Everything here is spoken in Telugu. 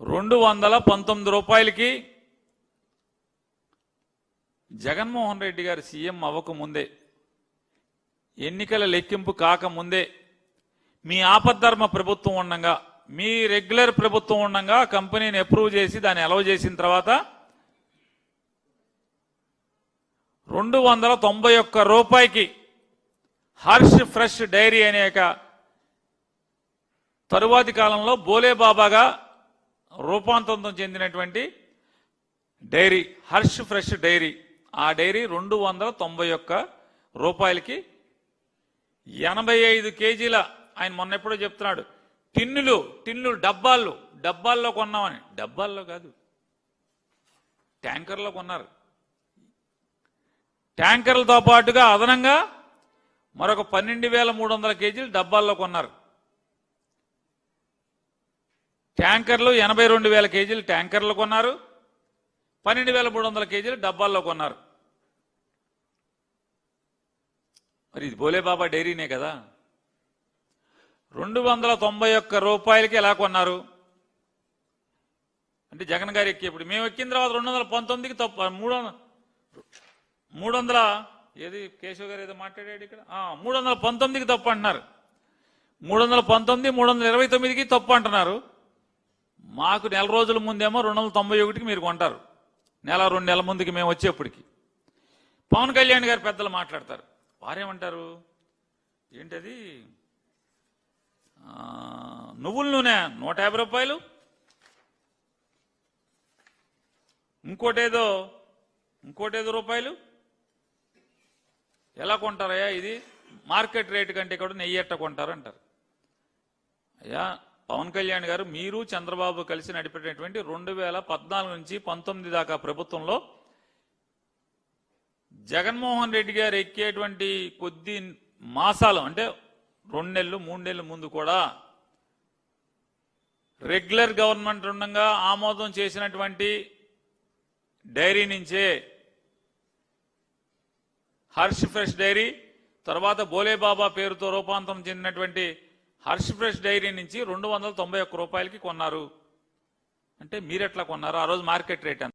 219 రూపాయలకి జగన్మోహన్ రెడ్డి గారు సీఎం అవ్వకముందే, ఎన్నికల లెక్కింపు కాకముందే, మీ ఆపద్ధర్మ ప్రభుత్వం ఉండగా, మీ రెగ్యులర్ ప్రభుత్వం ఉండగా కంపెనీని అప్రూవ్ చేసి దాన్ని అలౌ చేసిన తర్వాత 291 రూపాయకి హర్ష్ ఫ్రెష్ డైరీ అనేక తరువాతి కాలంలో బోలేబాబాగా రూపాంతరం చెందినటువంటి డైరీ హర్ష్ ఫ్రెష్ డైరీ. ఆ డైరీ 291 రూపాయలకి 85 కేజీల, ఆయన మొన్న ఎప్పుడో చెప్తున్నాడు, టిన్నులు డబ్బాల్లో కొన్నామని. డబ్బాల్లో కాదు, ట్యాంకర్లో కొన్నారు. ట్యాంకర్లతో పాటుగా అదనంగా మరొక 12,300 కేజీలు డబ్బాల్లో కొన్నారు. ట్యాంకర్లు 82,000 కేజీలు ట్యాంకర్లు కొన్నారు, 12,300 కేజీలు డబ్బాల్లో కొన్నారు. మరి ఇది బోలేబాబా డైరీనే కదా. 291 రూపాయలకి ఎలా కొన్నారు అంటే, జగన్ గారు ఎక్కేప్పుడు, మేము ఎక్కిన తర్వాత 219కి తప్ప 300 ఏది కేశవ్ గారు ఏదో మాట్లాడాడు ఇక్కడ, 319కి తప్పు అంటున్నారు. 319, 329కి తప్పు అంటున్నారు. మాకు నెల రోజుల ముందేమో 291కి మీరు కొంటారు. నెల 2 నెలల ముందుకి మేము వచ్చేప్పటికి పవన్ కళ్యాణ్ గారు పెద్దలు మాట్లాడతారు. వారేమంటారు, ఏంటది నువ్వుల నూనె 150 రూపాయలు, ఇంకోటేదో రూపాయలు, ఎలా కొంటారయ్యా ఇది, మార్కెట్ రేటు కంటే కూడా నెయ్యి ఎట్ట కొంటారు అంటారు. అయ్యా పవన్ కళ్యాణ్ గారు, మీరు చంద్రబాబు కలిసి నడిపేటటువంటి 2014 నుంచి 19 దాకా ప్రభుత్వంలో జగన్మోహన్ రెడ్డి గారు ఎక్కేటువంటి కొద్ది మాసాలు అంటే 2 నెలలు 3 నెలల ముందు కూడా రెగ్యులర్ గవర్నమెంట్ ఉండగా ఆమోదం చేసినటువంటి డైరీ నుంచే హర్ష్ ఫ్రెష్ డైరీ, తర్వాత బోలేబాబా పేరుతో రూపాంతరం చెందినటువంటి హర్ష్ ఫ్రెష్ డైరీ నుంచి 291 రూపాయలకి కొన్నారు. అంటే మీరెట్లా కొన్నారు? ఆ రోజు మార్కెట్ రేట్ ఎంత?